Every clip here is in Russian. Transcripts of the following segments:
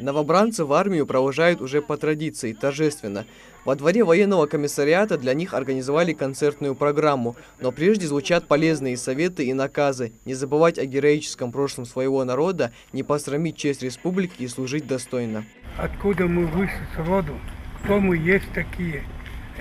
Новобранцы в армию провожают уже по традиции, торжественно. Во дворе военного комиссариата для них организовали концертную программу, но прежде звучат полезные советы и наказы: не забывать о героическом прошлом своего народа, не посрамить честь республики и служить достойно. Откуда мы вышли с роду, кто мы есть такие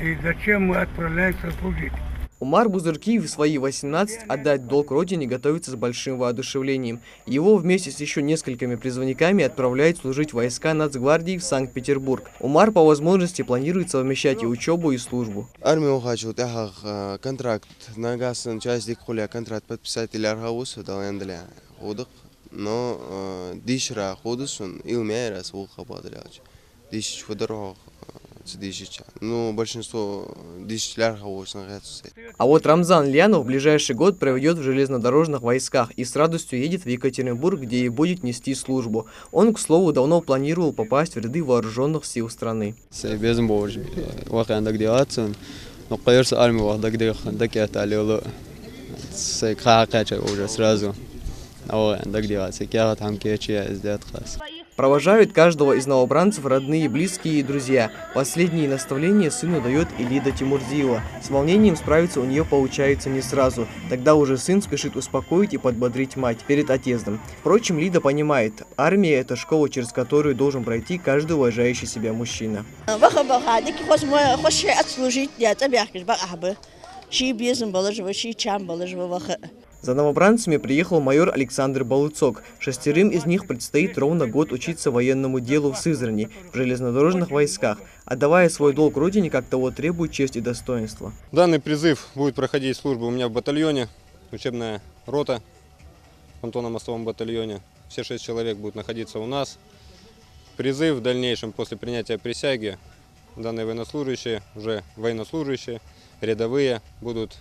и зачем мы отправляемся служить. Умар Бузырки в свои 18 отдать долг родине готовится с большим воодушевлением. Его вместе с еще несколькими призывниками отправляют служить войска Нацгвардии в Санкт-Петербург. Умар по возможности планирует совмещать и учебу, и службу. Армию хочу, контракт, нагасан часть хуля контракт подписать или аргаусу далендля ходок, но дишра ходуsun илмера свуха подряд. Диш федорог. Ну, большинство А вот Рамзан Лянов в ближайший год проведет в железнодорожных войсках и с радостью едет в Екатеринбург, где и будет нести службу. Он, к слову, давно планировал попасть в ряды вооруженных сил страны. Провожают каждого из новобранцев родные, близкие и друзья. Последние наставления сыну дает и Лида Тимурзиева. С волнением справиться у нее получается не сразу. Тогда уже сын спешит успокоить и подбодрить мать перед отъездом. Впрочем, Лида понимает, армия – это школа, через которую должен пройти каждый уважающий себя мужчина. За новобранцами приехал майор Александр Балуцок. 6 из них предстоит ровно год учиться военному делу в Сызрани, в железнодорожных войсках, отдавая свой долг родине, как того требует честь и достоинство. Данный призыв будет проходить службу у меня в батальоне, учебная рота в понтонно-мостовом батальоне. Все 6 человек будут находиться у нас. Призыв в дальнейшем после принятия присяги данные военнослужащие, уже военнослужащие, рядовые будут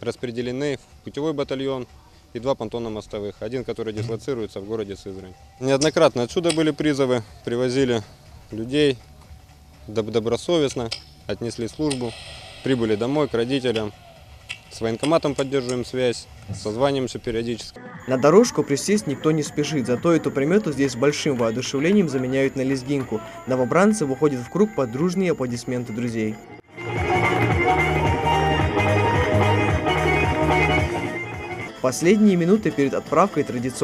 распределены в путевой батальон и 2 понтонно-мостовых, один, который дислоцируется в городе Сызрань. Неоднократно отсюда были призывы, привозили людей добросовестно, отнесли службу, прибыли домой к родителям. С военкоматом поддерживаем связь, созваниваемся периодически. На дорожку присесть никто не спешит, зато эту примету здесь с большим воодушевлением заменяют на лезгинку. Новобранцы выходят в круг под дружные аплодисменты друзей. Последние минуты перед отправкой традиционно